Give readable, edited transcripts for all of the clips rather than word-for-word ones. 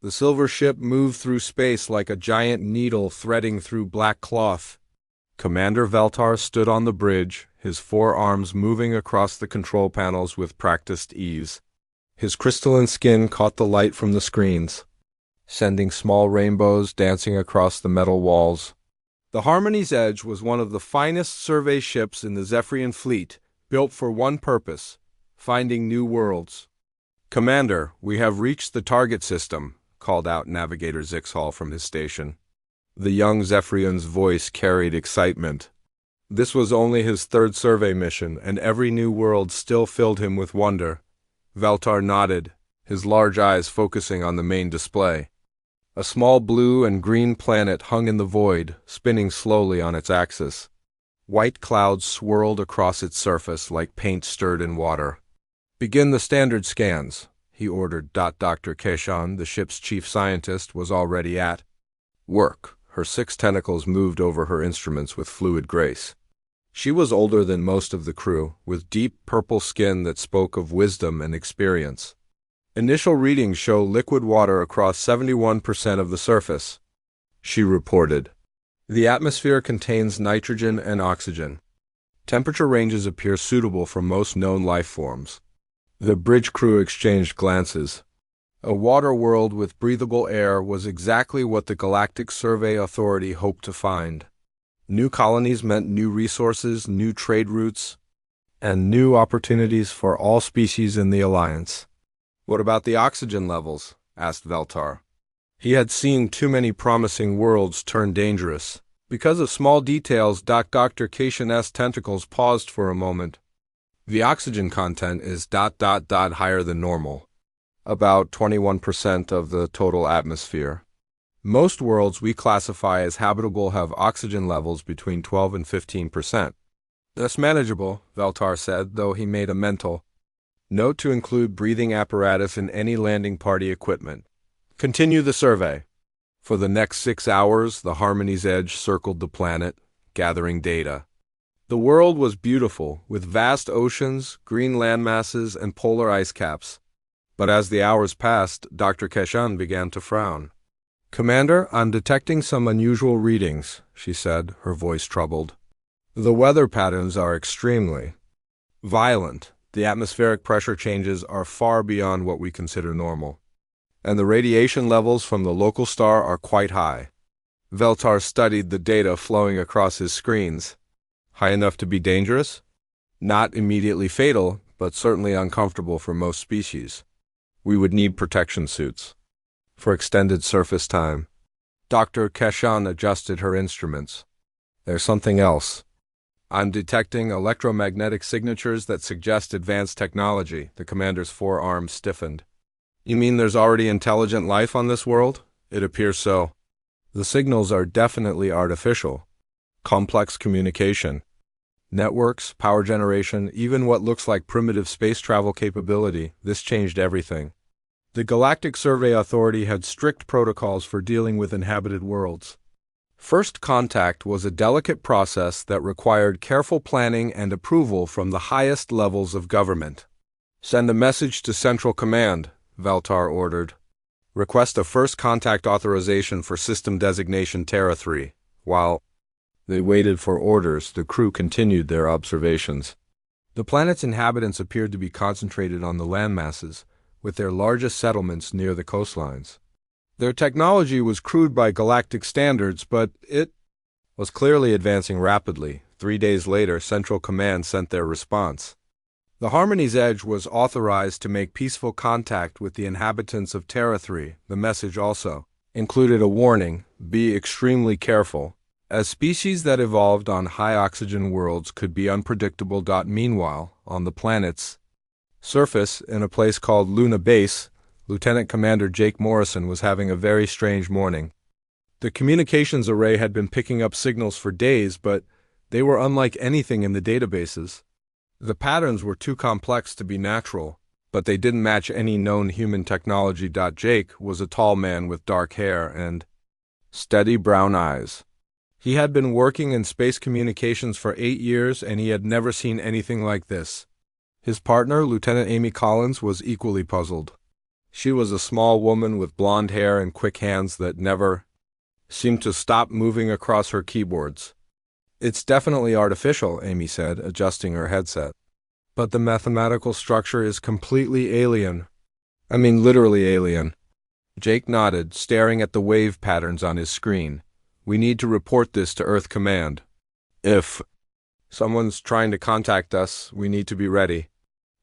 The silver ship moved through space like a giant needle threading through black cloth. Commander Veltar stood on the bridge, his forearms moving across the control panels with practiced ease. His crystalline skin caught the light from the screens, sending small rainbows dancing across the metal walls. The Harmony's Edge was one of the finest survey ships in the Zephyrian fleet, built for one purpose: finding new worlds. "Commander, we have reached the target system," called out Navigator Zixhall from his station. The young Zephyrian's voice carried excitement. This was only his third survey mission, and every new world still filled him with wonder. Veltar nodded, his large eyes focusing on the main display. A small blue and green planet hung in the void, spinning slowly on its axis. White clouds swirled across its surface like paint stirred in water. "Begin the standard scans," he ordered. Dr. Keshan, the ship's chief scientist, was already at work. Her 6 tentacles moved over her instruments with fluid grace. She was older than most of the crew, with deep purple skin that spoke of wisdom and experience. "Initial readings show liquid water across 71% of the surface," she reported. "The atmosphere contains nitrogen and oxygen. Temperature ranges appear suitable for most known life forms." The bridge crew exchanged glances. A water world with breathable air was exactly what the Galactic Survey Authority hoped to find. New colonies meant new resources, new trade routes, and new opportunities for all species in the Alliance. "What about the oxygen levels?" asked Veltar. He had seen too many promising worlds turn dangerous. Because of small details, Dr. Keshan's tentacles paused for a moment. "The oxygen content is ... higher than normal. About 21% of the total atmosphere. Most worlds we classify as habitable have oxygen levels between 12 and 15%. "That's manageable," Veltar said, though he made a mental note to include breathing apparatus in any landing party equipment. "Continue the survey." For the next 6 hours, the Harmony's Edge circled the planet, gathering data. The world was beautiful, with vast oceans, green landmasses, and polar ice caps. But as the hours passed, Dr. Keshan began to frown. "Commander, I'm detecting some unusual readings," she said, her voice troubled. "The weather patterns are extremely violent. The atmospheric pressure changes are far beyond what we consider normal. And the radiation levels from the local star are quite high." Veltar studied the data flowing across his screens. "High enough to be dangerous?" "Not immediately fatal, but certainly uncomfortable for most species. We would need protection suits for extended surface time." Dr. Keshan adjusted her instruments. "There's something else. I'm detecting electromagnetic signatures that suggest advanced technology." The commander's forearm stiffened. "You mean there's already intelligent life on this world?" "It appears so. The signals are definitely artificial. Complex communication, networks, power generation, even what looks like primitive space travel capability. This changed everything." The Galactic Survey Authority had strict protocols for dealing with inhabited worlds. First contact was a delicate process that required careful planning and approval from the highest levels of government. "Send a message to Central Command," Veltar ordered. "Request a first contact authorization for system designation Terra 3. While they waited for orders, the crew continued their observations. The planet's inhabitants appeared to be concentrated on the landmasses, with their largest settlements near the coastlines. Their technology was crude by galactic standards, but it was clearly advancing rapidly. 3 days later, Central Command sent their response. The Harmony's Edge was authorized to make peaceful contact with the inhabitants of Terra 3. The message also included a warning: be extremely careful, as species that evolved on high-oxygen worlds could be unpredictable. Meanwhile, on the planet's surface, in a place called Luna Base, Lieutenant Commander Jake Morrison was having a very strange morning. The communications array had been picking up signals for days, but they were unlike anything in the databases. The patterns were too complex to be natural, but they didn't match any known human technology. Jake was a tall man with dark hair and steady brown eyes. He had been working in space communications for 8 years, and he had never seen anything like this. His partner, Lieutenant Amy Collins, was equally puzzled. She was a small woman with blonde hair and quick hands that never seemed to stop moving across her keyboards. "It's definitely artificial," Amy said, adjusting her headset. "But the mathematical structure is completely alien. I mean, literally alien." Jake nodded, staring at the wave patterns on his screen. "We need to report this to Earth Command. If someone's trying to contact us, we need to be ready."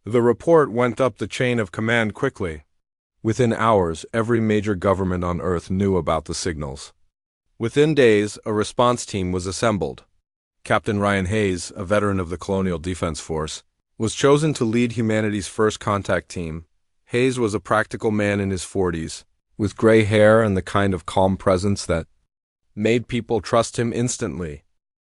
The report went up the chain of command quickly. Within hours, every major government on Earth knew about the signals. Within days, a response team was assembled. Captain Ryan Hayes, a veteran of the Colonial Defense Force, was chosen to lead humanity's first contact team. Hayes was a practical man in his 40s, with gray hair and the kind of calm presence that made people trust him instantly.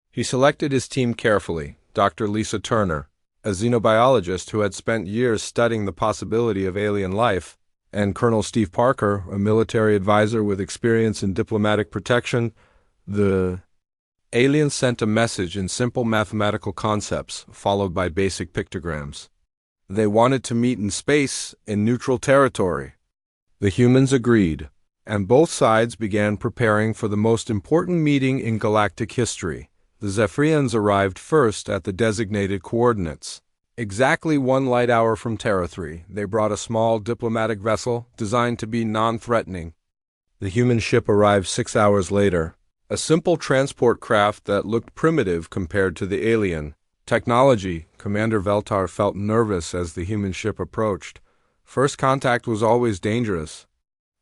He selected his team carefully: Dr. Lisa Turner, a xenobiologist who had spent years studying the possibility of alien life, and Colonel Steve Parker, a military advisor with experience in diplomatic protection. The aliens sent a message in simple mathematical concepts, followed by basic pictograms. They wanted to meet in space, in neutral territory. The humans agreed, and both sides began preparing for the most important meeting in galactic history. The Zephyrians arrived first at the designated coordinates. Exactly 1 light hour from Terra 3, they brought a small diplomatic vessel designed to be non-threatening. The human ship arrived 6 hours later, a simple transport craft that looked primitive compared to the alien technology. Commander Veltar felt nervous as the human ship approached. First contact was always dangerous.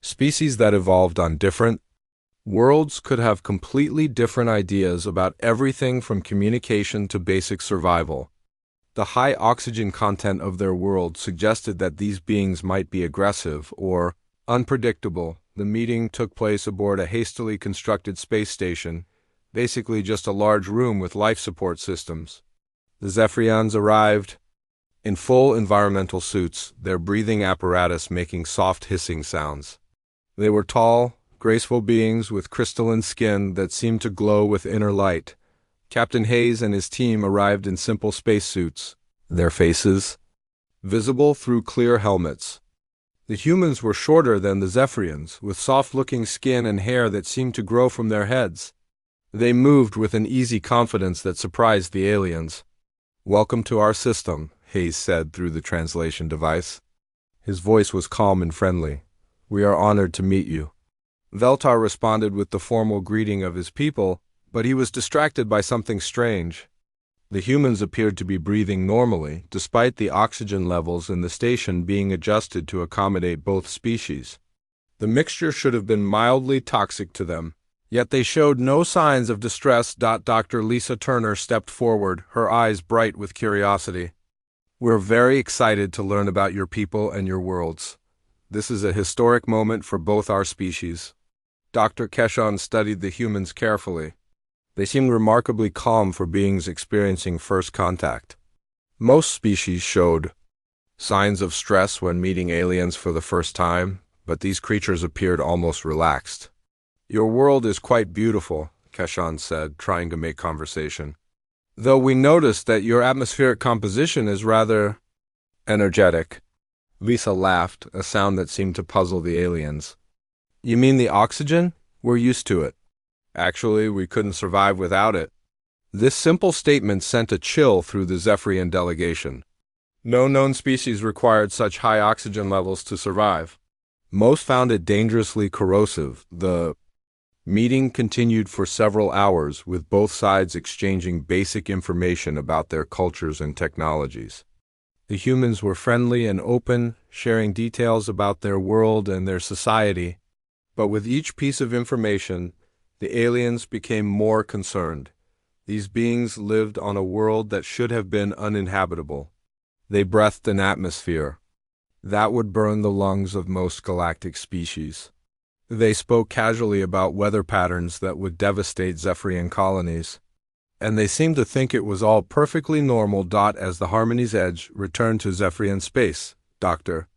Species that evolved on different worlds could have completely different ideas about everything from communication to basic survival. The high oxygen content of their world suggested that these beings might be aggressive or unpredictable. The meeting took place aboard a hastily constructed space station, basically just a large room with life support systems. The Zephyrians arrived in full environmental suits, their breathing apparatus making soft hissing sounds. They were tall, graceful beings with crystalline skin that seemed to glow with inner light. Captain Hayes and his team arrived in simple spacesuits, their faces visible through clear helmets. The humans were shorter than the Zephyrians, with soft-looking skin and hair that seemed to grow from their heads. They moved with an easy confidence that surprised the aliens. "Welcome to our system," Hayes said through the translation device. His voice was calm and friendly. "We are honored to meet you." Veltar responded with the formal greeting of his people, but he was distracted by something strange. The humans appeared to be breathing normally, despite the oxygen levels in the station being adjusted to accommodate both species. The mixture should have been mildly toxic to them, yet they showed no signs of distress. Dr. Lisa Turner stepped forward, her eyes bright with curiosity. "We're very excited to learn about your people and your worlds. This is a historic moment for both our species." Dr. Keshon studied the humans carefully. They seemed remarkably calm for beings experiencing first contact. Most species showed signs of stress when meeting aliens for the first time, but these creatures appeared almost relaxed. "Your world is quite beautiful," Keshon said, trying to make conversation. "Though we noticed that your atmospheric composition is rather energetic." Lisa laughed, a sound that seemed to puzzle the aliens. "You mean the oxygen? We're used to it. Actually, we couldn't survive without it." This simple statement sent a chill through the Zephyrian delegation. No known species required such high oxygen levels to survive. Most found it dangerously corrosive. The meeting continued for several hours, with both sides exchanging basic information about their cultures and technologies. The humans were friendly and open, sharing details about their world and their society. But with each piece of information, the aliens became more concerned. These beings lived on a world that should have been uninhabitable. They breathed an atmosphere that would burn the lungs of most galactic species. They spoke casually about weather patterns that would devastate Zephyrian colonies. And they seemed to think it was all perfectly normal. As the Harmony's Edge returned to Zephyrian space, Dr.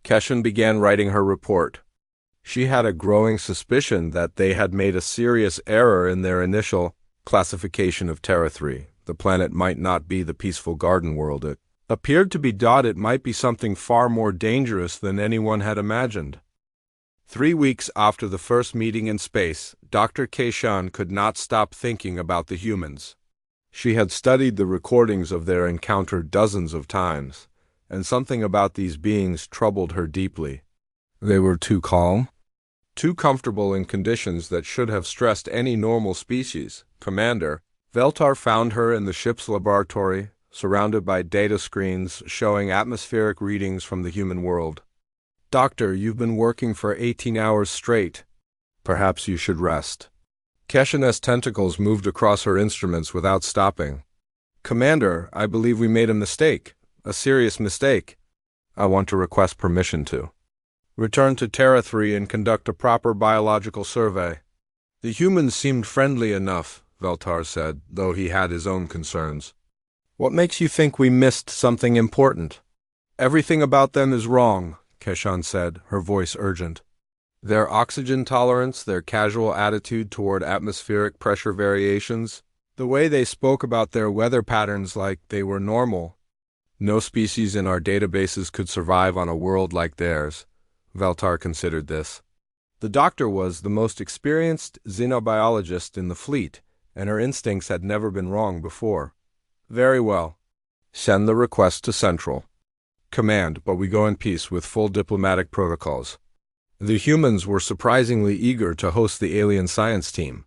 Keshon began writing her report. She had a growing suspicion that they had made a serious error in their initial classification of Terra 3. The planet might not be the peaceful garden world it appeared to be dotted might be something far more dangerous than anyone had imagined. 3 weeks after the first meeting in space, Dr. Keishan could not stop thinking about the humans. She had studied the recordings of their encounter dozens of times, and something about these beings troubled her deeply. They were too calm, too comfortable in conditions that should have stressed any normal species. Commander Veltar found her in the ship's laboratory, surrounded by data screens showing atmospheric readings from the human world. "Doctor, you've been working for 18 hours straight. Perhaps you should rest." Keshane's tentacles moved across her instruments without stopping. "Commander, I believe we made a mistake. A serious mistake. I want to request permission to return to Terra 3 and conduct a proper biological survey." "The humans seemed friendly enough," Veltar said, though he had his own concerns. "What makes you think we missed something important?" "Everything about them is wrong," Keshan said, her voice urgent. "Their oxygen tolerance, their casual attitude toward atmospheric pressure variations, the way they spoke about their weather patterns like they were normal. No species in our databases could survive on a world like theirs." Veltar considered this. The doctor was the most experienced xenobiologist in the fleet, and her instincts had never been wrong before. "Very well. Send the request to Central Command, but we go in peace with full diplomatic protocols." The humans were surprisingly eager to host the alien science team.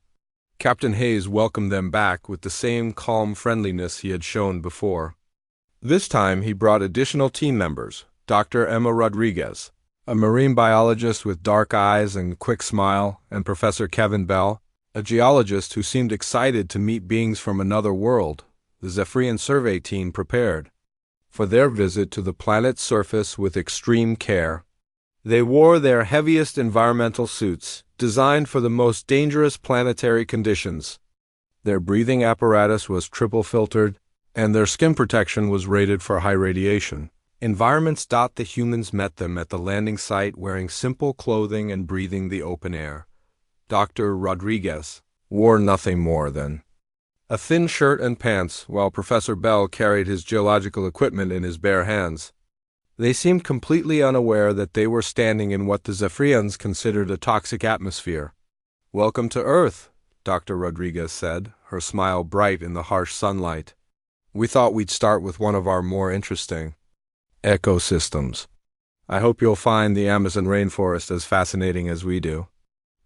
Captain Hayes welcomed them back with the same calm friendliness he had shown before. This time he brought additional team members: Dr. Emma Rodriguez, a marine biologist with dark eyes and quick smile, and Professor Kevin Bell, a geologist who seemed excited to meet beings from another world. The Zephyrian survey team prepared for their visit to the planet's surface with extreme care. They wore their heaviest environmental suits, designed for the most dangerous planetary conditions. Their breathing apparatus was triple filtered, and their skin protection was rated for high radiation. Environments. The humans met them at the landing site wearing simple clothing and breathing the open air. Dr. Rodriguez wore nothing more than a thin shirt and pants, while Professor Bell carried his geological equipment in his bare hands. They seemed completely unaware that they were standing in what the Zephyrians considered a toxic atmosphere. "Welcome to Earth," Dr. Rodriguez said, her smile bright in the harsh sunlight. "We thought we'd start with one of our more interesting ecosystems. I hope you'll find the Amazon rainforest as fascinating as we do."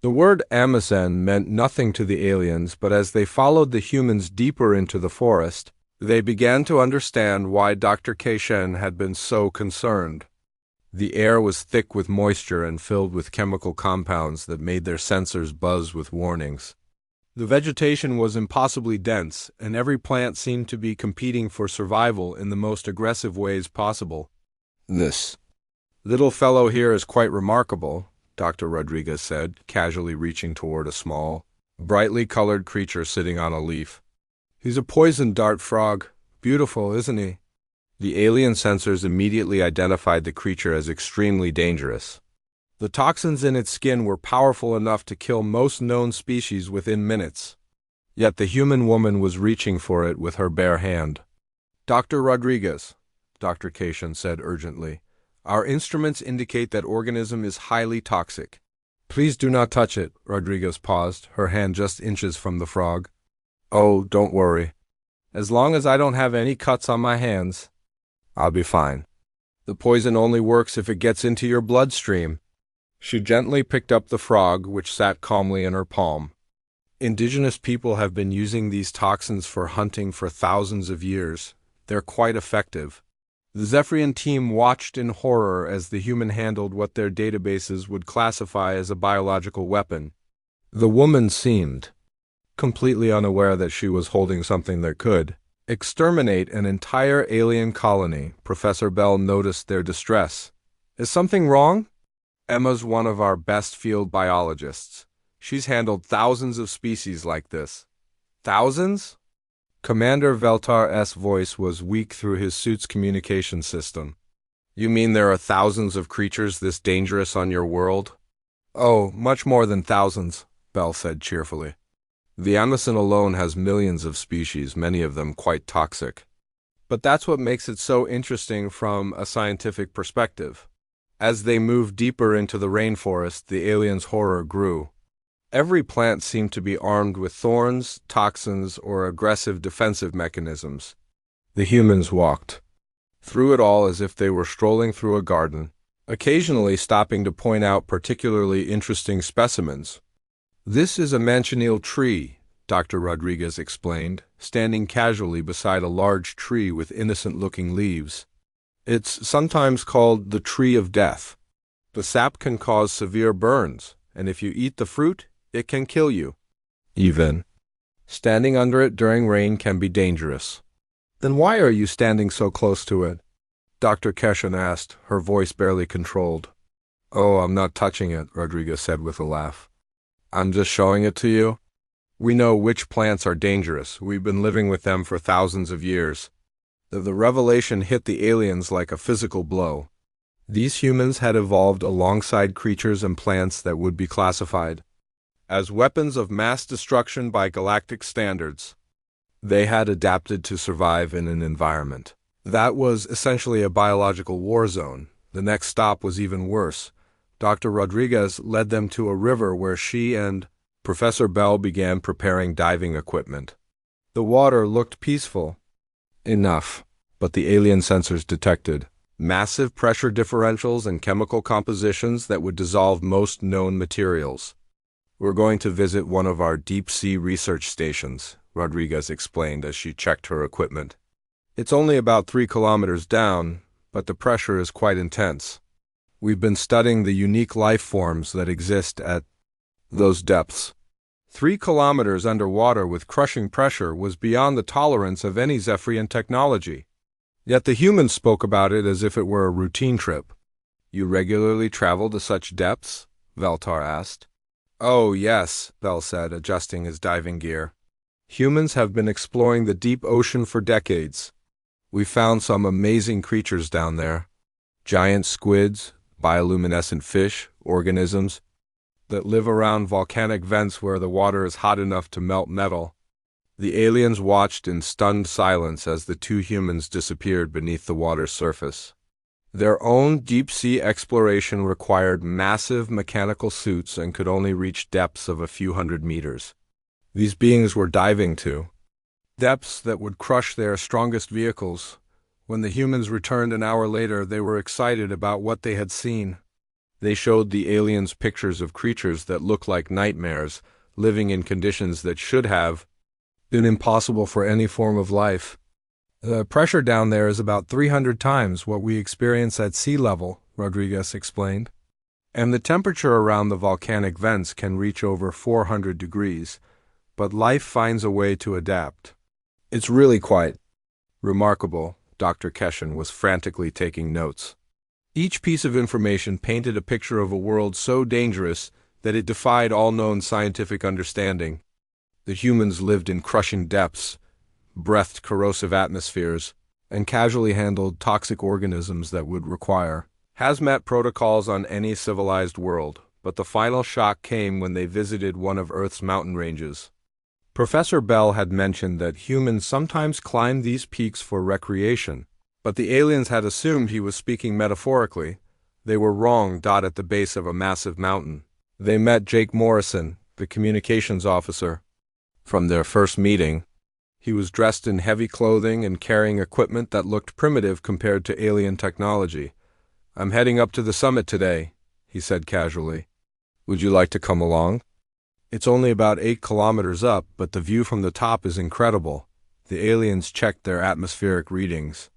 The word Amazon meant nothing to the aliens, but as they followed the humans deeper into the forest, they began to understand why Dr. Keishan had been so concerned. The air was thick with moisture and filled with chemical compounds that made their sensors buzz with warnings. The vegetation was impossibly dense, and every plant seemed to be competing for survival in the most aggressive ways possible. "This little fellow here is quite remarkable," Dr. Rodriguez said, casually reaching toward a small, brightly colored creature sitting on a leaf. "He's a poison dart frog. Beautiful, isn't he?" The alien sensors immediately identified the creature as extremely dangerous. The toxins in its skin were powerful enough to kill most known species within minutes. Yet the human woman was reaching for it with her bare hand. "Dr. Rodriguez," Dr. Keishan said urgently, "our instruments indicate that organism is highly toxic." "Please do not touch it." Rodriguez paused, her hand just inches from the frog. "Oh, don't worry. As long as I don't have any cuts on my hands, I'll be fine. The poison only works if it gets into your bloodstream." She gently picked up the frog, which sat calmly in her palm. "Indigenous people have been using these toxins for hunting for thousands of years. They're quite effective." The Zephyrian team watched in horror as the human handled what their databases would classify as a biological weapon. The woman seemed completely unaware that she was holding something that could exterminate an entire alien colony. Professor Bell noticed their distress. "Is something wrong?" "Emma's one of our best field biologists. She's handled thousands of species like this." "Thousands?" Commander Veltar's voice was weak through his suit's communication system. "You mean there are thousands of creatures this dangerous on your world?" "Oh, much more than thousands," Bell said cheerfully. "The Amazon alone has millions of species, many of them quite toxic. But that's what makes it so interesting from a scientific perspective. As they moved deeper into the rainforest, the aliens' horror grew. Every plant seemed to be armed with thorns, toxins, or aggressive defensive mechanisms. The humans walked through it all as if they were strolling through a garden, occasionally stopping to point out particularly interesting specimens. "This is a manchineel tree," Dr. Rodriguez explained, standing casually beside a large tree with innocent-looking leaves. "It's sometimes called the tree of death. The sap can cause severe burns, and if you eat the fruit, it can kill you. Even standing under it during rain can be dangerous." "Then why are you standing so close to it?" Dr. Keshan asked, her voice barely controlled. "Oh, I'm not touching it," Rodriguez said with a laugh. "I'm just showing it to you. We know which plants are dangerous. We've been living with them for thousands of years." The revelation hit the aliens like a physical blow. These humans had evolved alongside creatures and plants that would be classified as weapons of mass destruction by galactic standards. They had adapted to survive in an environment that was essentially a biological war zone. The next stop was even worse. Dr. Rodriguez led them to a river where she and Professor Bell began preparing diving equipment. The water looked peaceful enough, but the alien sensors detected massive pressure differentials and chemical compositions that would dissolve most known materials. "We're going to visit one of our deep-sea research stations," Rodriguez explained as she checked her equipment. "It's only about 3 kilometers down, but the pressure is quite intense. We've been studying the unique life forms that exist at those depths." 3 kilometers underwater with crushing pressure was beyond the tolerance of any Zephyrian technology. Yet the humans spoke about it as if it were a routine trip. "You regularly travel to such depths?" Veltar asked. "Oh, yes," Bell said, adjusting his diving gear. "Humans have been exploring the deep ocean for decades. We found some amazing creatures down there. Giant squids, bioluminescent fish, organisms that live around volcanic vents where the water is hot enough to melt metal." The aliens watched in stunned silence as the two humans disappeared beneath the water's surface. Their own deep-sea exploration required massive mechanical suits and could only reach depths of a few hundred meters. These beings were diving to depths that would crush their strongest vehicles. When the humans returned an hour later, they were excited about what they had seen. They showed the aliens pictures of creatures that looked like nightmares, living in conditions that should have been impossible for any form of life. "The pressure down there is about 300 times what we experience at sea level," Rodriguez explained. "And the temperature around the volcanic vents can reach over 400 degrees, but life finds a way to adapt. It's really quite remarkable." Dr. Keshan was frantically taking notes. Each piece of information painted a picture of a world so dangerous that it defied all known scientific understanding. The humans lived in crushing depths, breathed corrosive atmospheres, and casually handled toxic organisms that would require hazmat protocols on any civilized world. But the final shock came when they visited one of Earth's mountain ranges. Professor Bell had mentioned that humans sometimes climb these peaks for recreation, but the aliens had assumed he was speaking metaphorically. They were wrong. At the base of a massive mountain, they met Jake Morrison, the communications officer. From their first meeting, he was dressed in heavy clothing and carrying equipment that looked primitive compared to alien technology. "I'm heading up to the summit today," he said casually. "Would you like to come along? It's only about 8 kilometers up, but the view from the top is incredible." The aliens checked their atmospheric readings.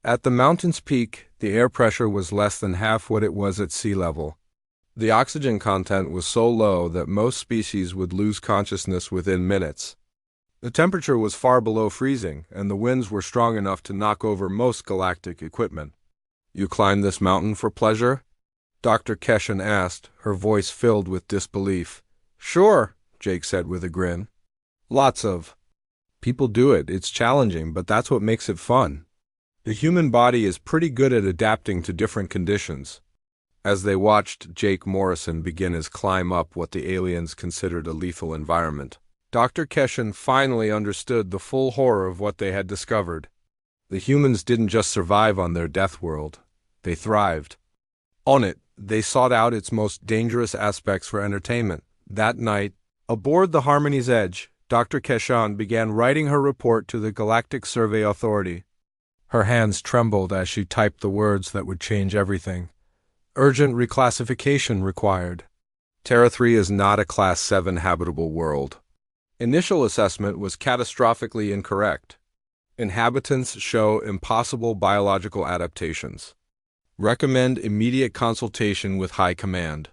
At the mountain's peak, the air pressure was less than half what it was at sea level. The oxygen content was so low that most species would lose consciousness within minutes. The temperature was far below freezing, and the winds were strong enough to knock over most galactic equipment. "You climb this mountain for pleasure?" Dr. Keshan asked, her voice filled with disbelief. "Sure," Jake said with a grin. "Lots of people do it. It's challenging, but that's what makes it fun. The human body is pretty good at adapting to different conditions." As they watched Jake Morrison begin his climb up what the aliens considered a lethal environment, Dr. Keshan finally understood the full horror of what they had discovered. The humans didn't just survive on their death world, they thrived. On it, they sought out its most dangerous aspects for entertainment. That night, aboard the Harmony's Edge, Dr. Keshan began writing her report to the Galactic Survey Authority. Her hands trembled as she typed the words that would change everything. Urgent reclassification required. Terra 3 is not a Class 7 habitable world. Initial assessment was catastrophically incorrect. Inhabitants show impossible biological adaptations. Recommend immediate consultation with High Command.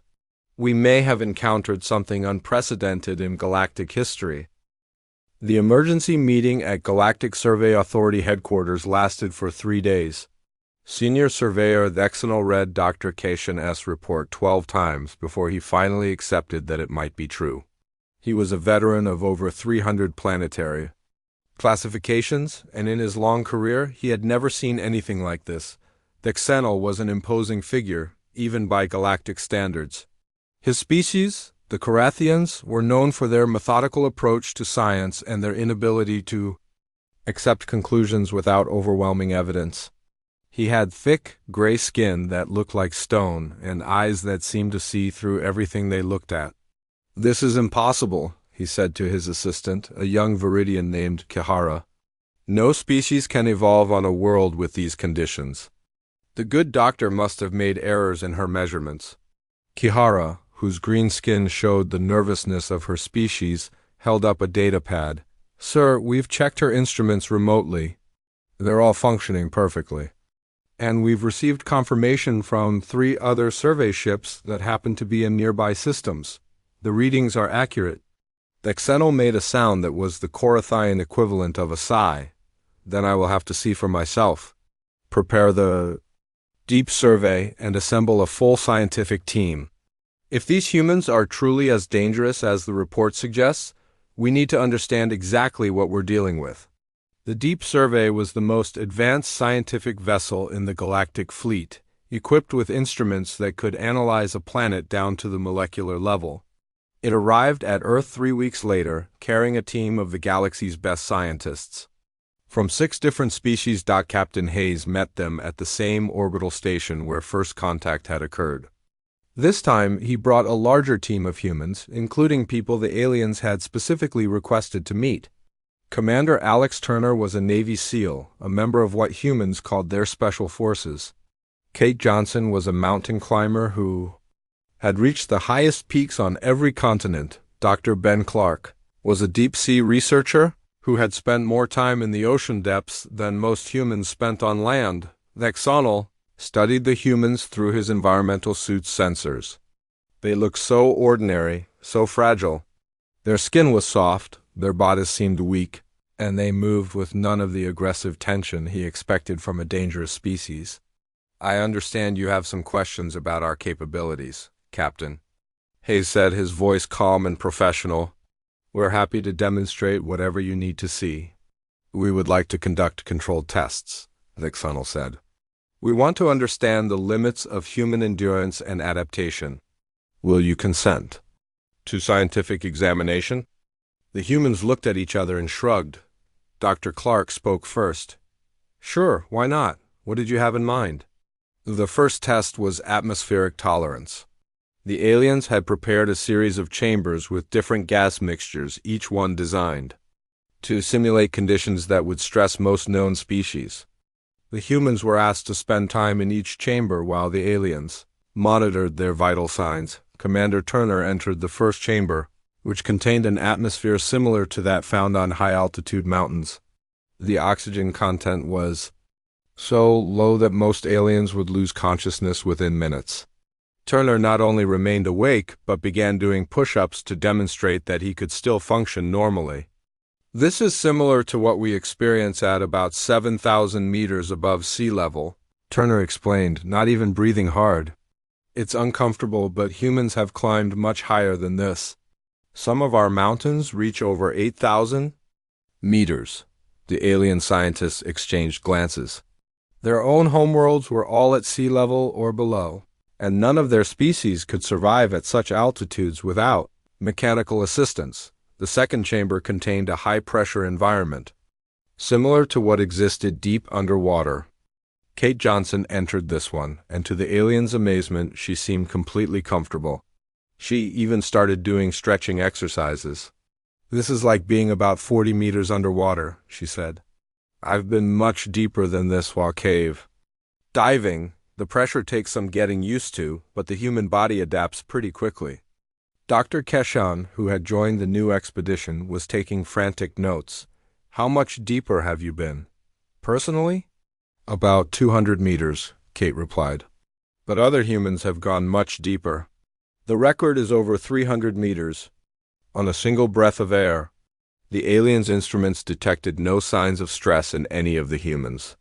We may have encountered something unprecedented in galactic history. The emergency meeting at Galactic Survey Authority headquarters lasted for 3 days. Senior Surveyor Thexanol read Dr. Keshan's report 12 times before he finally accepted that it might be true. He was a veteran of over 300 planetary classifications, and in his long career he had never seen anything like this. Thexanol was an imposing figure, even by galactic standards. His species, the Carathians, were known for their methodical approach to science and their inability to accept conclusions without overwhelming evidence. He had thick, gray skin that looked like stone and eyes that seemed to see through everything they looked at. "This is impossible," he said to his assistant, a young Viridian named Kihara. "No species can evolve on a world with these conditions." The good doctor must have made errors in her measurements. Kihara, whose green skin showed the nervousness of her species, held up a data pad. "Sir, we've checked her instruments remotely. They're all functioning perfectly. And we've received confirmation from 3 other survey ships that happen to be in nearby systems. The readings are accurate." Thexanol made a sound that was the Corathian equivalent of a sigh. "Then I will have to see for myself. Prepare the deep survey and assemble a full scientific team. If these humans are truly as dangerous as the report suggests, we need to understand exactly what we're dealing with." The Deep Survey was the most advanced scientific vessel in the galactic fleet, equipped with instruments that could analyze a planet down to the molecular level. It arrived at Earth 3 weeks later, carrying a team of the galaxy's best scientists. From 6 different species. Captain Hayes met them at the same orbital station where first contact had occurred. This time, he brought a larger team of humans, including people the aliens had specifically requested to meet. Commander Alex Turner was a Navy SEAL, a member of what humans called their Special Forces. Kate Johnson was a mountain climber who had reached the highest peaks on every continent. Dr. Ben Clark was a deep-sea researcher who had spent more time in the ocean depths than most humans spent on land. Thexanol studied the humans through his environmental suit's sensors. They looked so ordinary, so fragile. Their skin was soft, their bodies seemed weak, and they moved with none of the aggressive tension he expected from a dangerous species. "I understand you have some questions about our capabilities, Captain," Hayes said, his voice calm and professional. "We're happy to demonstrate whatever you need to see." "We would like to conduct controlled tests," Thexanol said. "We want to understand the limits of human endurance and adaptation. Will you consent to scientific examination?" The humans looked at each other and shrugged. Dr. Clark spoke first. "Sure, why not? What did you have in mind?" The first test was atmospheric tolerance. The aliens had prepared a series of chambers with different gas mixtures, each one designed to simulate conditions that would stress most known species. The humans were asked to spend time in each chamber while the aliens monitored their vital signs. Commander Turner entered the first chamber, which contained an atmosphere similar to that found on high-altitude mountains. The oxygen content was so low that most aliens would lose consciousness within minutes. Turner not only remained awake, but began doing push-ups to demonstrate that he could still function normally. "This is similar to what we experience at about 7,000 meters above sea level," Turner explained, not even breathing hard. "It's uncomfortable, but humans have climbed much higher than this. Some of our mountains reach over 8,000 meters." The alien scientists exchanged glances. Their own homeworlds were all at sea level or below, and none of their species could survive at such altitudes without mechanical assistance. The second chamber contained a high-pressure environment. similar to what existed deep underwater. Kate Johnson entered this one, and to the alien's amazement, she seemed completely comfortable. She even started doing stretching exercises. "This is like being about 40 meters underwater," she said. "I've been much deeper than this while cave diving. The pressure takes some getting used to, but the human body adapts pretty quickly." Dr. Keshan, who had joined the new expedition, was taking frantic notes. "How much deeper have you been?" "Personally?" "About 200 meters, Kate replied. "But other humans have gone much deeper. The record is over 300 meters. On a single breath of air." The aliens' instruments detected no signs of stress in any of the humans.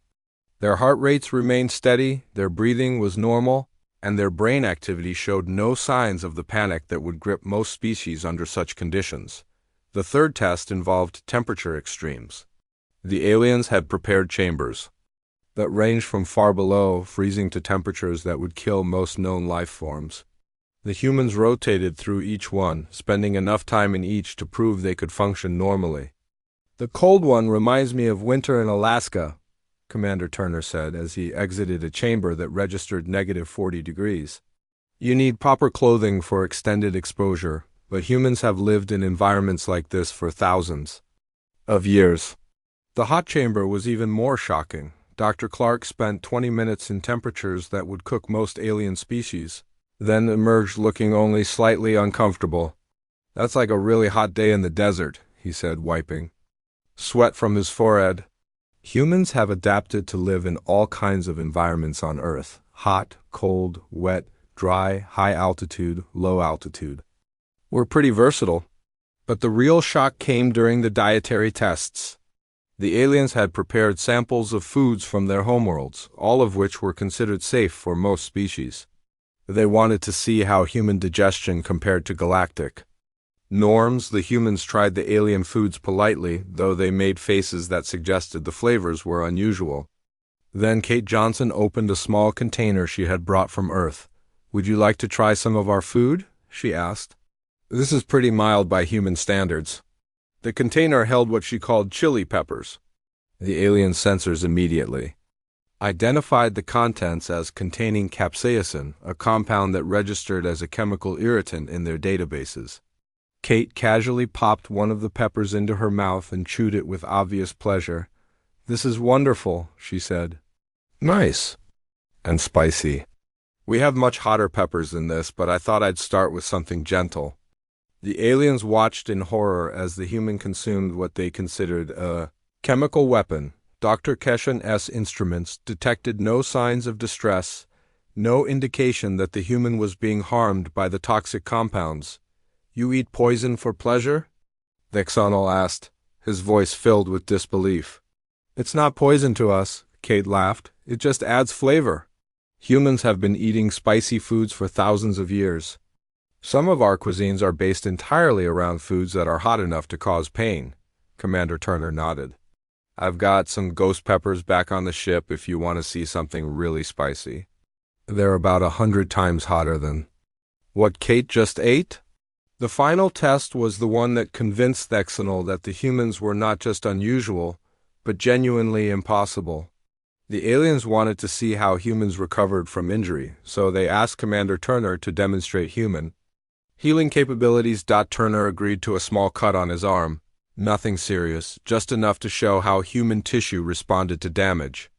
Their heart rates remained steady, their breathing was normal, and their brain activity showed no signs of the panic that would grip most species under such conditions. The third test involved temperature extremes. The aliens had prepared chambers that ranged from far below freezing to temperatures that would kill most known life forms. The humans rotated through each one, spending enough time in each to prove they could function normally. "The cold one reminds me of winter in Alaska," Commander Turner said as he exited a chamber that registered -40 degrees. "You need proper clothing for extended exposure, but humans have lived in environments like this for thousands of years." The hot chamber was even more shocking. Dr. Clark spent 20 minutes in temperatures that would cook most alien species, then emerged looking only slightly uncomfortable. "That's like a really hot day in the desert," he said, wiping sweat from his forehead. Humans have adapted to live in all kinds of environments on Earth: hot, cold, wet, dry, high altitude, low altitude. We're pretty versatile. But the real shock came during the dietary tests. The aliens had prepared samples of foods from their homeworlds, all of which were considered safe for most species. They wanted to see how human digestion compared to galactic norms. The humans tried the alien foods politely, though they made faces that suggested the flavors were unusual. Then Kate Johnson opened a small container she had brought from Earth. "Would you like to try some of our food?" she asked. "This is pretty mild by human standards." The container held what she called chili peppers. The alien sensors immediately identified the contents as containing capsaicin, a compound that registered as a chemical irritant in their databases. Kate casually popped one of the peppers into her mouth and chewed it with obvious pleasure. "This is wonderful," she said. "Nice. And spicy. We have much hotter peppers than this, but I thought I'd start with something gentle." The aliens watched in horror as the human consumed what they considered a chemical weapon. Dr. Keshan's instruments detected no signs of distress, no indication that the human was being harmed by the toxic compounds. "You eat poison for pleasure?" Vexonal asked, his voice filled with disbelief. "It's not poison to us," Kate laughed. "It just adds flavor. Humans have been eating spicy foods for thousands of years. Some of our cuisines are based entirely around foods that are hot enough to cause pain." Commander Turner nodded. "I've got some ghost peppers back on the ship if you want to see something really spicy. They're about 100 times hotter than what Kate just ate." The final test was the one that convinced Thexanol that the humans were not just unusual, but genuinely impossible. The aliens wanted to see how humans recovered from injury, so they asked Commander Turner to demonstrate human healing capabilities. Turner agreed to a small cut on his arm. Nothing serious, just enough to show how human tissue responded to damage.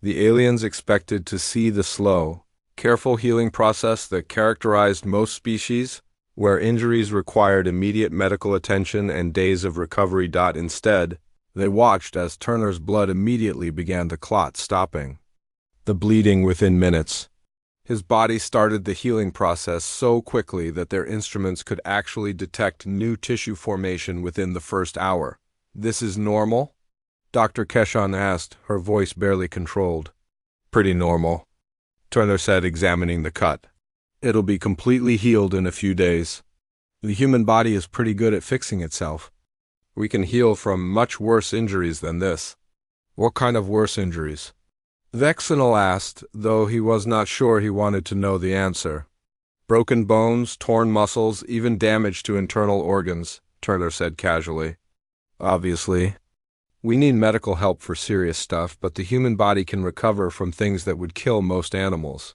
The aliens expected to see the slow, careful healing process that characterized most species, where injuries required immediate medical attention and days of recovery. Instead, they watched as Turner's blood immediately began to clot, stopping the bleeding within minutes. His body started the healing process so quickly that their instruments could actually detect new tissue formation within the first hour. "This is normal?" Dr. Keshan asked, her voice barely controlled. "Pretty normal," Turner said, examining the cut. "It'll be completely healed in a few days. The human body is pretty good at fixing itself. We can heal from much worse injuries than this." "What kind of worse injuries?" Vexanol asked, though he was not sure he wanted to know the answer. "Broken bones, torn muscles, even damage to internal organs," Turner said casually. "Obviously." We need medical help for serious stuff, but the human body can recover from things that would kill most animals.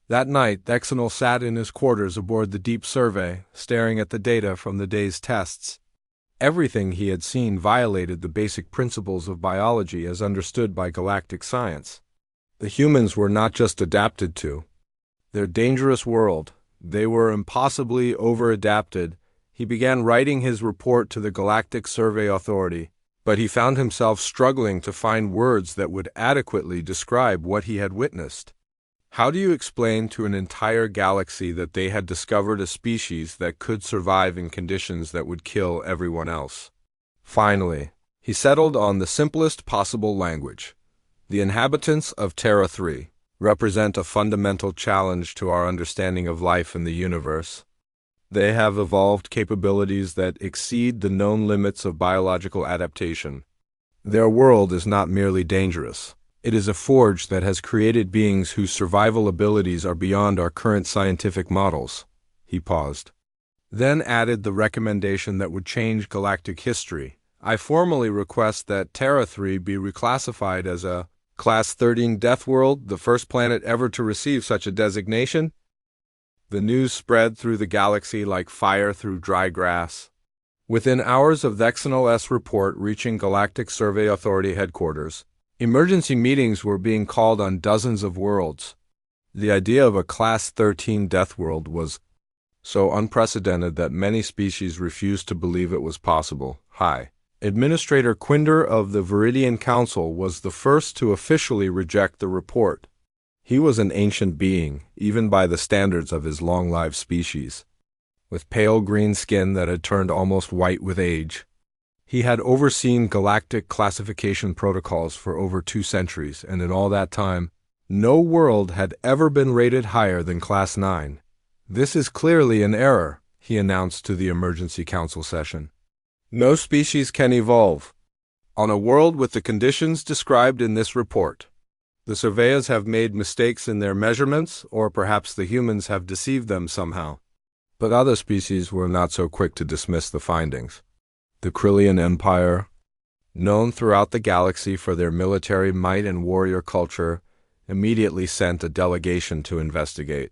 That night, Thexanol sat in his quarters aboard the Deep Survey, staring at the data from the day's tests. Everything he had seen violated the basic principles of biology as understood by galactic science. The humans were not just adapted to their dangerous world, they were impossibly over-adapted. He began writing his report to the Galactic Survey Authority, but he found himself struggling to find words that would adequately describe what he had witnessed. How do you explain to an entire galaxy that they had discovered a species that could survive in conditions that would kill everyone else? Finally, he settled on the simplest possible language. The inhabitants of Terra 3 represent a fundamental challenge to our understanding of life in the universe. They have evolved capabilities that exceed the known limits of biological adaptation. Their world is not merely dangerous. It is a forge that has created beings whose survival abilities are beyond our current scientific models. He paused. Then added the recommendation that would change galactic history. I formally request that Terra 3 be reclassified as a Class 13 Deathworld, the first planet ever to receive such a designation. The news spread through the galaxy like fire through dry grass. Within hours of Thexanol's report reaching Galactic Survey Authority headquarters, emergency meetings were being called on dozens of worlds. The idea of a Class 13 Deathworld was so unprecedented that many species refused to believe it was possible. Hi. Administrator Quinder of the Viridian Council was the first to officially reject the report. He was an ancient being, even by the standards of his long-lived species, with pale green skin that had turned almost white with age. He had overseen galactic classification protocols for over 2 centuries, and in all that time, no world had ever been rated higher than Class 9. This is clearly an error, he announced to the emergency council session. No species can evolve on a world with the conditions described in this report. The surveyors have made mistakes in their measurements, or perhaps the humans have deceived them somehow. But other species were not so quick to dismiss the findings. The Krillian Empire, known throughout the galaxy for their military might and warrior culture, immediately sent a delegation to investigate.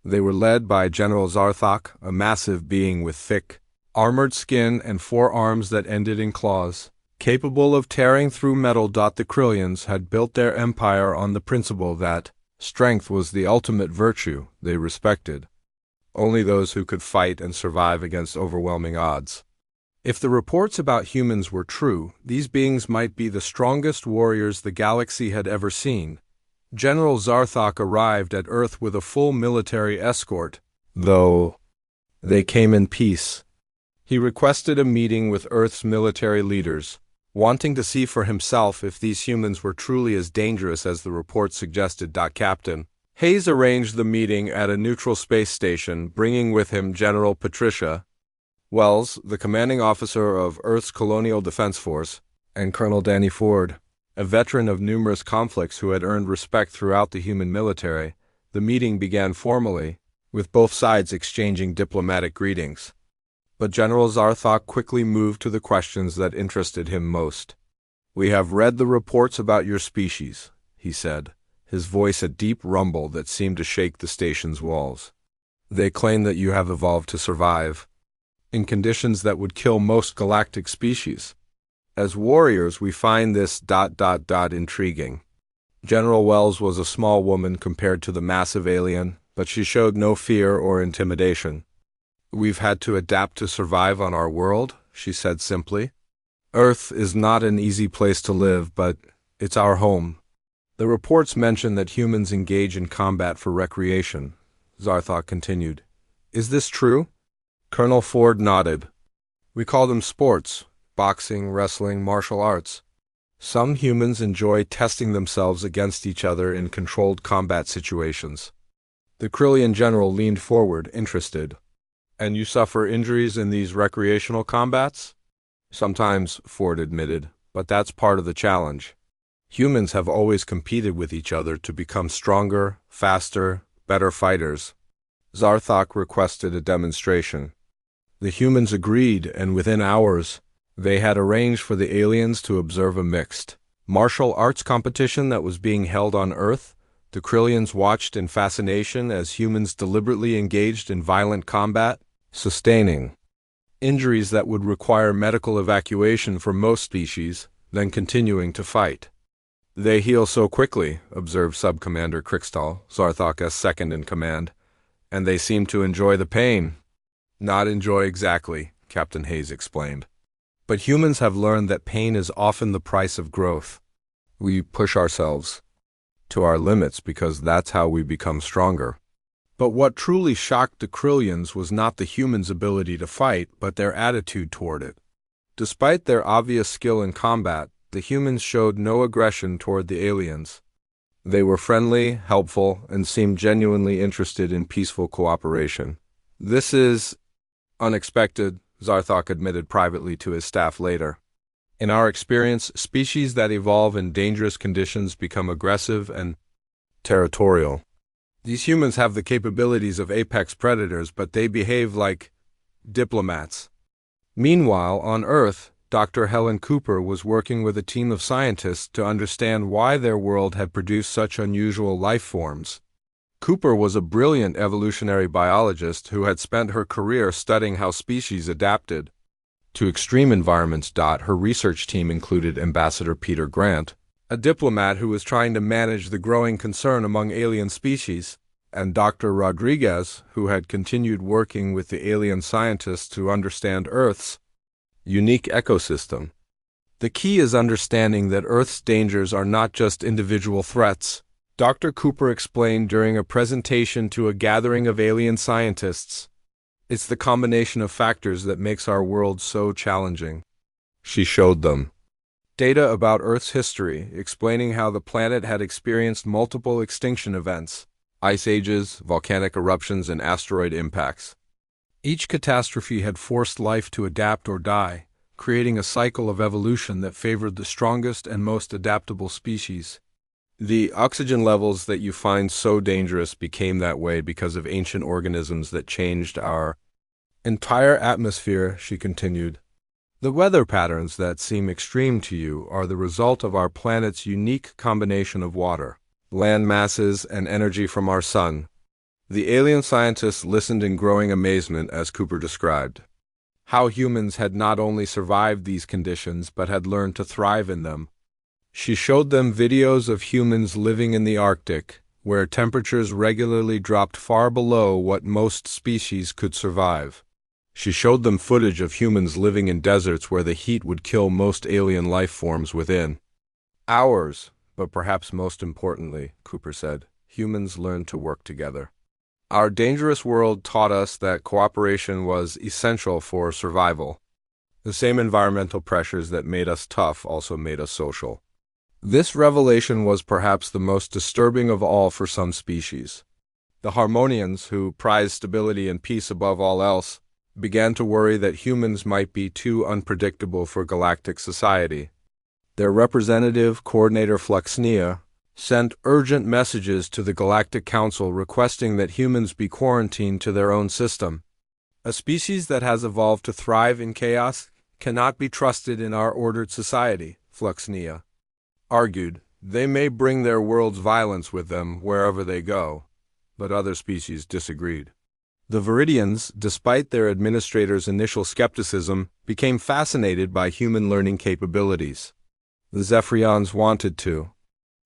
They were led by General Zarthok, a massive being with thick, armored skin and 4 arms that ended in claws. Capable of tearing through metal. The Krillians had built their empire on the principle that strength was the ultimate virtue they respected. Only those who could fight and survive against overwhelming odds. If the reports about humans were true, these beings might be the strongest warriors the galaxy had ever seen. General Zarthok arrived at Earth with a full military escort, though they came in peace. He requested a meeting with Earth's military leaders, wanting to see for himself if these humans were truly as dangerous as the report suggested. Captain Hayes arranged the meeting at a neutral space station, bringing with him General Patricia Wells, the commanding officer of Earth's Colonial Defense Force, and Colonel Danny Ford, a veteran of numerous conflicts who had earned respect throughout the human military. The meeting began formally, with both sides exchanging diplomatic greetings. But General Zarthok quickly moved to the questions that interested him most. "We have read the reports about your species," he said, his voice a deep rumble that seemed to shake the station's walls. "They claim that you have evolved to survive in conditions that would kill most galactic species. As warriors, we find this ... intriguing." General Wells was a small woman compared to the massive alien, but she showed no fear or intimidation. "We've had to adapt to survive on our world," she said simply. "Earth is not an easy place to live, but it's our home." "The reports mention that humans engage in combat for recreation," Zarthok continued. "Is this true?" Colonel Ford nodded. "We call them sports: boxing, wrestling, martial arts. Some humans enjoy testing themselves against each other in controlled combat situations." The Krillian general leaned forward, interested. "And you suffer injuries in these recreational combats?" "Sometimes," Ford admitted, "but that's part of the challenge. Humans have always competed with each other to become stronger, faster, better fighters." Zarthok requested a demonstration. The humans agreed, and within hours, They had arranged for the aliens to observe a mixed martial arts competition that was being held on Earth. The Krillians watched in fascination as humans deliberately engaged in violent combat, sustaining injuries that would require medical evacuation for most species, then continuing to fight. "They heal so quickly," observed Subcommander Krikstal, Zarthok's second-in-command, "and they seem to enjoy the pain." "Not enjoy exactly," Captain Hayes explained. "But humans have learned that pain is often the price of growth. We push ourselves to our limits because that's how we become stronger." But what truly shocked the Krillians was not the humans' ability to fight, but their attitude toward it. Despite their obvious skill in combat, the humans showed no aggression toward the aliens. They were friendly, helpful, and seemed genuinely interested in peaceful cooperation. "This is unexpected," Zarthok admitted privately to his staff later. "In our experience, species that evolve in dangerous conditions become aggressive and territorial. These humans have the capabilities of apex predators, but they behave like diplomats." Meanwhile, on Earth, Dr. Helen Cooper was working with a team of scientists to understand why their world had produced such unusual life forms. Cooper was a brilliant evolutionary biologist who had spent her career studying how species adapted to extreme environments. Her research team included Ambassador Peter Grant, a diplomat who was trying to manage the growing concern among alien species, and Dr. Rodriguez, who had continued working with the alien scientists to understand Earth's unique ecosystem. "The key is understanding that Earth's dangers are not just individual threats," Dr. Cooper explained during a presentation to a gathering of alien scientists. "It's the combination of factors that makes our world so challenging." She showed them data about Earth's history, explaining how the planet had experienced multiple extinction events, ice ages, volcanic eruptions, and asteroid impacts. Each catastrophe had forced life to adapt or die, creating a cycle of evolution that favored the strongest and most adaptable species. "The oxygen levels that you find so dangerous became that way because of ancient organisms that changed our entire atmosphere," she continued. "The weather patterns that seem extreme to you are the result of our planet's unique combination of water, land masses, and energy from our sun." The alien scientists listened in growing amazement as Cooper described how humans had not only survived these conditions but had learned to thrive in them. She showed them videos of humans living in the Arctic, where temperatures regularly dropped far below what most species could survive. She showed them footage of humans living in deserts where the heat would kill most alien life forms within hours. "But perhaps most importantly," Cooper said, "humans learned to work together. Our dangerous world taught us that cooperation was essential for survival. The same environmental pressures that made us tough also made us social." This revelation was perhaps the most disturbing of all for some species. The Harmonians, who prized stability and peace above all else, began to worry that humans might be too unpredictable for galactic society. Their representative, Coordinator Fluxnia, sent urgent messages to the Galactic Council requesting that humans be quarantined to their own system. "A species that has evolved to thrive in chaos cannot be trusted in our ordered society," Fluxnia argued. "They may bring their world's violence with them wherever they go." But other species disagreed. The Viridians, despite their administrators' initial skepticism, became fascinated by human learning capabilities. The Zephyrians wanted to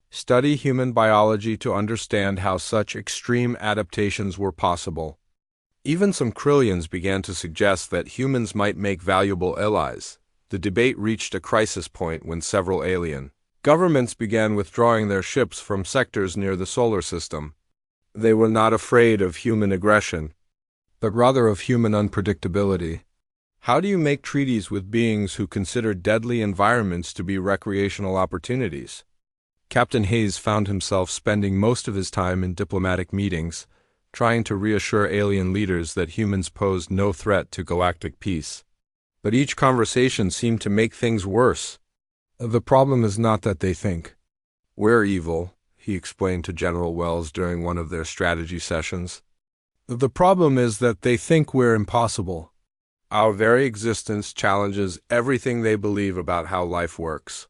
study human biology to understand how such extreme adaptations were possible. Even some Krillians began to suggest that humans might make valuable allies. The debate reached a crisis point when several alien governments began withdrawing their ships from sectors near the solar system. They were not afraid of human aggression, but rather of human unpredictability. How do you make treaties with beings who consider deadly environments to be recreational opportunities? Captain Hayes found himself spending most of his time in diplomatic meetings, trying to reassure alien leaders that humans posed no threat to galactic peace. But each conversation seemed to make things worse. "The problem is not that they think we're evil," he explained to General Wells during one of their strategy sessions. "The problem is that they think we're impossible. Our very existence challenges everything they believe about how life works.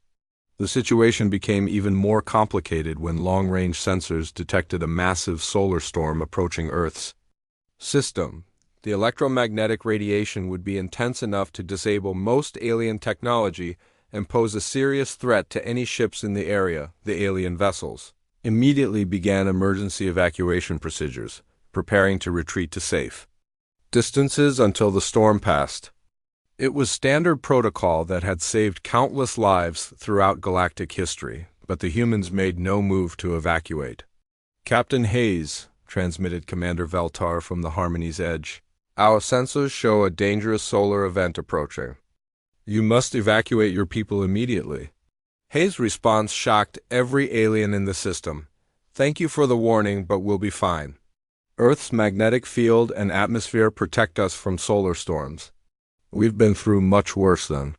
The situation became even more complicated when long-range sensors detected a massive solar storm approaching Earth's system. The electromagnetic radiation would be intense enough to disable most alien technology and pose a serious threat to any ships in the area. The alien vessels immediately began emergency evacuation procedures, preparing to retreat to safe distances until the storm passed. It was standard protocol that had saved countless lives throughout galactic history, but the humans made no move to evacuate. "Captain Hayes," transmitted Commander Veltar from the Harmony's edge, "our sensors show a dangerous solar event approaching. You must evacuate your people immediately." Hayes' response shocked every alien in the system. "Thank you for the warning, but we'll be fine. Earth's magnetic field and atmosphere protect us from solar storms. We've been through much worse than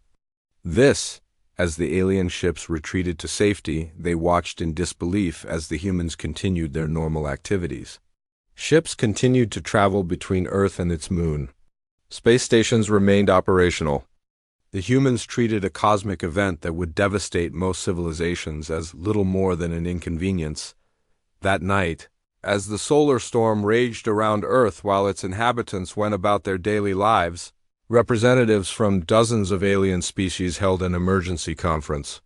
this." As the alien ships retreated to safety, they watched in disbelief as the humans continued their normal activities. Ships continued to travel between Earth and its moon. Space stations remained operational. The humans treated a cosmic event that would devastate most civilizations as little more than an inconvenience. That night, as the solar storm raged around Earth while its inhabitants went about their daily lives, representatives from dozens of alien species held an emergency conference.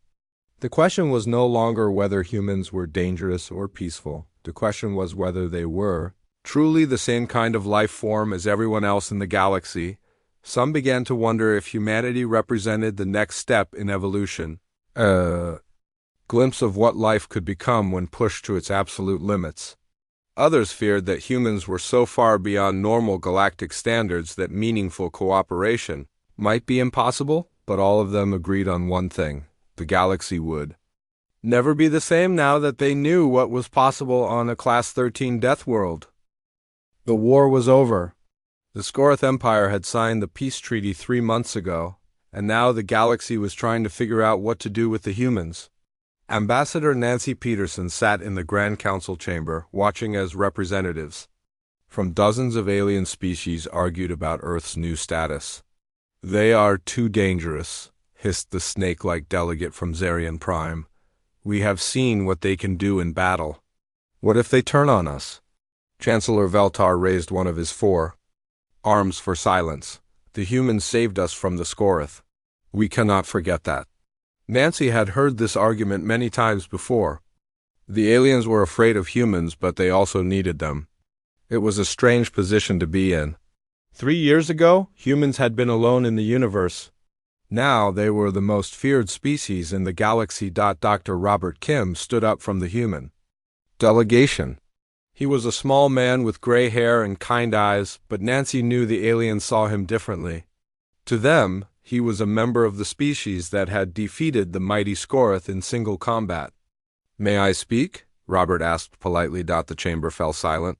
The question was no longer whether humans were dangerous or peaceful. The question was whether they were truly the same kind of life form as everyone else in the galaxy. Some began to wonder if humanity represented the next step in evolution, a glimpse of what life could become when pushed to its absolute limits. Others feared that humans were so far beyond normal galactic standards that meaningful cooperation might be impossible, but all of them agreed on one thing: the galaxy would never be the same now that they knew what was possible on a Class 13 Deathworld. The war was over. The Scorith Empire had signed the peace treaty 3 months ago, and now the galaxy was trying to figure out what to do with the humans. Ambassador Nancy Peterson sat in the Grand Council chamber, watching as representatives from dozens of alien species argued about Earth's new status. "They are too dangerous," hissed the snake-like delegate from Zarian Prime. "We have seen what they can do in battle. What if they turn on us?" Chancellor Veltar raised one of his 4 arms for silence. "The humans saved us from the Scorith. We cannot forget that." Nancy had heard this argument many times before. The aliens were afraid of humans, but they also needed them. It was a strange position to be in. 3 years ago, humans had been alone in the universe. Now they were the most feared species in the galaxy. Dr. Robert Kim stood up from the human delegation. He was a small man with gray hair and kind eyes, but Nancy knew the aliens saw him differently. To them, he was a member of the species that had defeated the mighty Scorith in single combat. "May I speak?" Robert asked politely. The chamber fell silent.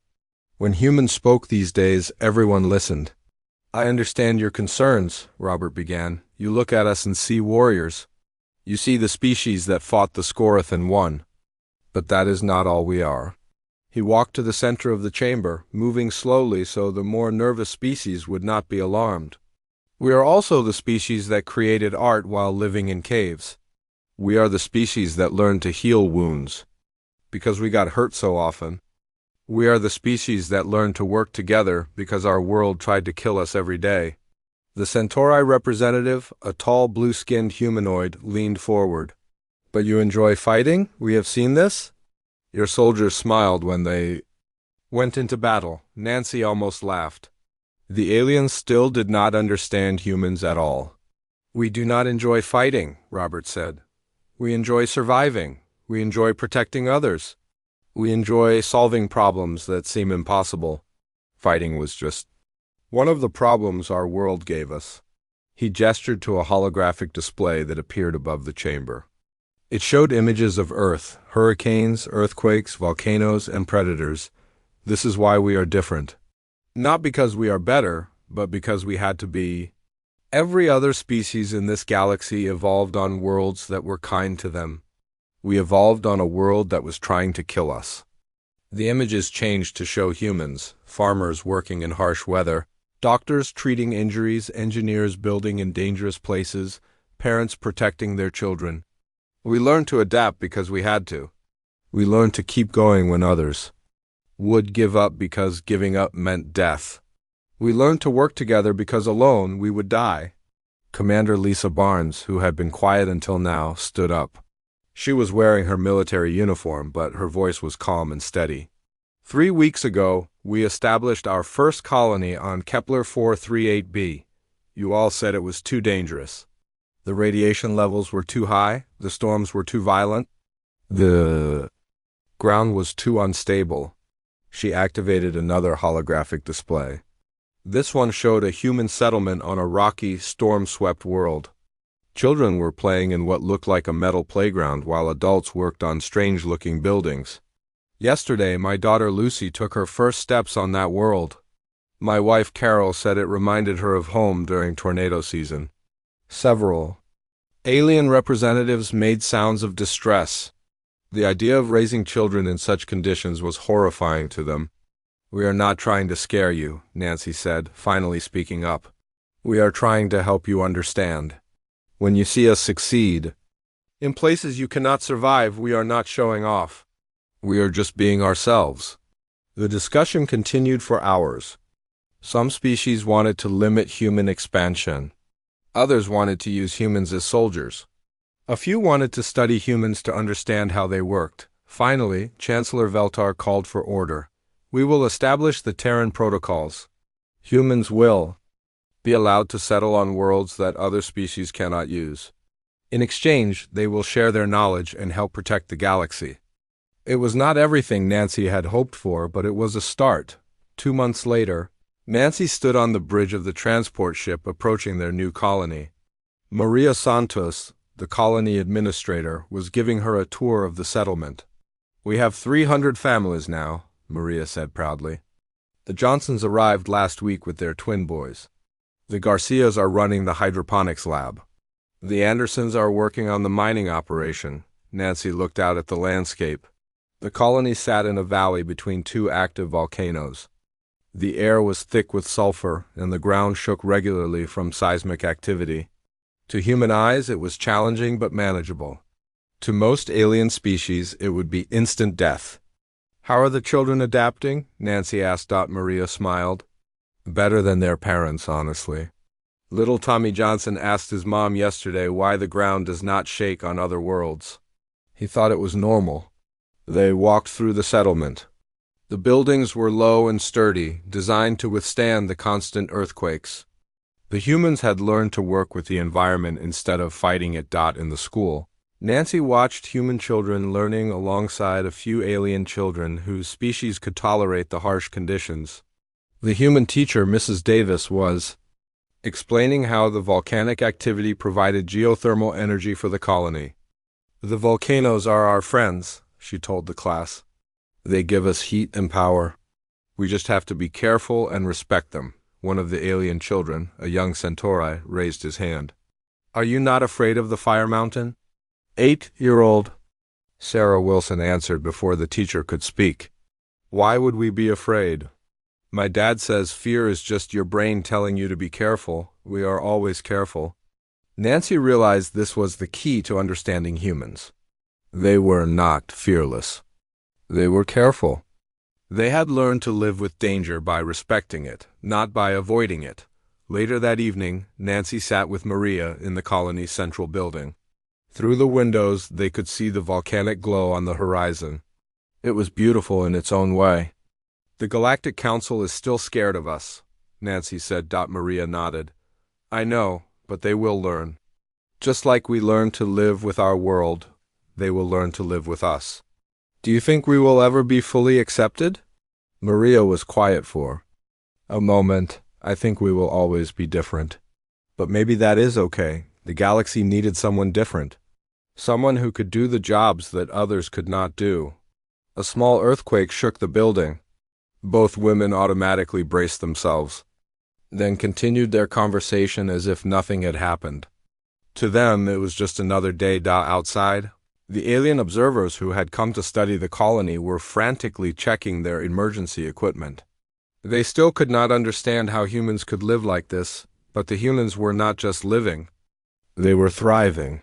When humans spoke these days, everyone listened. "I understand your concerns," Robert began. "You look at us and see warriors. You see the species that fought the Scorith and won. But that is not all we are." He walked to the center of the chamber, moving slowly so the more nervous species would not be alarmed. "We are also the species that created art while living in caves. We are the species that learned to heal wounds, because we got hurt so often. We are the species that learned to work together because our world tried to kill us every day." The Centauri representative, a tall blue-skinned humanoid, leaned forward. "But you enjoy fighting? We have seen this. Your soldiers smiled when they went into battle." Nancy almost laughed. The aliens still did not understand humans at all. "We do not enjoy fighting," Robert said. "We enjoy surviving. We enjoy protecting others. We enjoy solving problems that seem impossible. Fighting was just one of the problems our world gave us." He gestured to a holographic display that appeared above the chamber. It showed images of Earth, hurricanes, earthquakes, volcanoes, and predators. "This is why we are different. Not because we are better, but because we had to be. Every other species in this galaxy evolved on worlds that were kind to them. We evolved on a world that was trying to kill us." The images changed to show humans, farmers working in harsh weather, Doctors treating injuries, engineers building in dangerous places, parents protecting their children. We learned to adapt because we had to. We learned to keep going when others would give up because giving up meant death. We learned to work together because alone we would die. Commander Lisa Barnes, who had been quiet until now, stood up. She was wearing her military uniform, but her voice was calm and steady. 3 weeks ago, we established our first colony on Kepler 438b. You all said it was too dangerous. The radiation levels were too high, the storms were too violent, the ground was too unstable. She activated another holographic display. This one showed a human settlement on a rocky, storm-swept world. Children were playing in what looked like a metal playground while adults worked on strange-looking buildings. Yesterday, my daughter Lucy took her first steps on that world. My wife Carol said it reminded her of home during tornado season. Several alien representatives made sounds of distress. The idea of raising children in such conditions was horrifying to them. "We are not trying to scare you," Nancy said, finally speaking up. "We are trying to help you understand. When you see us succeed in places you cannot survive, we are not showing off. We are just being ourselves." The discussion continued for hours. Some species wanted to limit human expansion. Others wanted to use humans as soldiers. A few wanted to study humans to understand how they worked. Finally, Chancellor Veltar called for order. "We will establish the Terran protocols. Humans will be allowed to settle on worlds that other species cannot use. In exchange, they will share their knowledge and help protect the galaxy." It was not everything Nancy had hoped for, but it was a start. 2 months later, Nancy stood on the bridge of the transport ship approaching their new colony. Maria Santos, the colony administrator, was giving her a tour of the settlement. "We have 300 families now," Maria said proudly. "The Johnsons arrived last week with their twin boys. The Garcias are running the hydroponics lab. The Andersons are working on the mining operation." Nancy looked out at the landscape. The colony sat in a valley between 2 active volcanoes. The air was thick with sulfur, and the ground shook regularly from seismic activity. To human eyes, it was challenging but manageable. To most alien species, it would be instant death. "How are the children adapting?" Nancy asked. Maria smiled. "Better than their parents, honestly. Little Tommy Johnson asked his mom yesterday why the ground does not shake on other worlds. He thought it was normal." They walked through the settlement. The buildings were low and sturdy, designed to withstand the constant earthquakes. The humans had learned to work with the environment instead of fighting it. In the school, Nancy watched human children learning alongside a few alien children whose species could tolerate the harsh conditions. The human teacher, Mrs. Davis, was explaining how the volcanic activity provided geothermal energy for the colony. "The volcanoes are our friends," she told the class. "They give us heat and power. We just have to be careful and respect them." One of the alien children, a young Centauri, raised his hand. "Are you not afraid of the fire mountain?" 8-year-old Sarah Wilson answered before the teacher could speak. "Why would we be afraid? My dad says fear is just your brain telling you to be careful. We are always careful." Nancy realized this was the key to understanding humans. They were not fearless. They were careful. They had learned to live with danger by respecting it, not by avoiding it. Later that evening, Nancy sat with Maria in the colony's central building. Through the windows, they could see the volcanic glow on the horizon. It was beautiful in its own way. "The Galactic Council is still scared of us," Nancy said. Maria nodded. "I know, but they will learn. Just like we learned to live with our world, they will learn to live with us." "Do you think we will ever be fully accepted?" Maria was quiet for a moment. "I think we will always be different. But maybe that is okay. The galaxy needed someone different. Someone who could do the jobs that others could not do." A small earthquake shook the building. Both women automatically braced themselves, then continued their conversation as if nothing had happened. To them, it was just another day. Outside, the alien observers who had come to study the colony were frantically checking their emergency equipment. They still could not understand how humans could live like this, but the humans were not just living. They were thriving.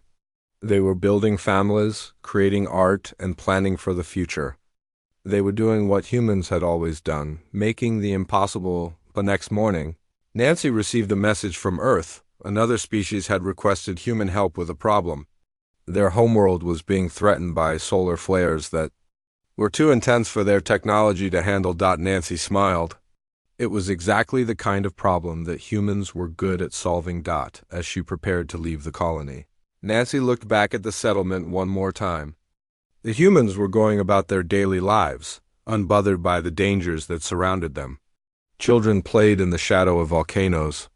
They were building families, creating art, and planning for the future. They were doing what humans had always done, making the impossible. The next morning, Nancy received a message from Earth. Another species had requested human help with a problem. Their homeworld was being threatened by solar flares that were too intense for their technology to handle. Nancy smiled. It was exactly the kind of problem that humans were good at solving. As she prepared to leave the colony, Nancy looked back at the settlement one more time. The humans were going about their daily lives, unbothered by the dangers that surrounded them. Children played in the shadow of volcanoes.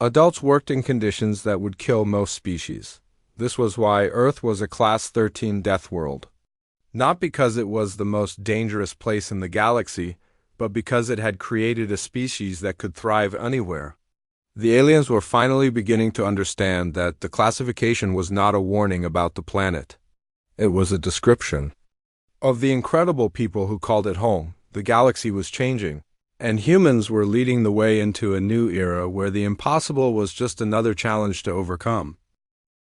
Adults worked in conditions that would kill most species. This was why Earth was a Class 13 death world. Not because it was the most dangerous place in the galaxy, but because it had created a species that could thrive anywhere. The aliens were finally beginning to understand that the classification was not a warning about the planet. It was a description of the incredible people who called it home. The galaxy was changing, and humans were leading the way into a new era where the impossible was just another challenge to overcome.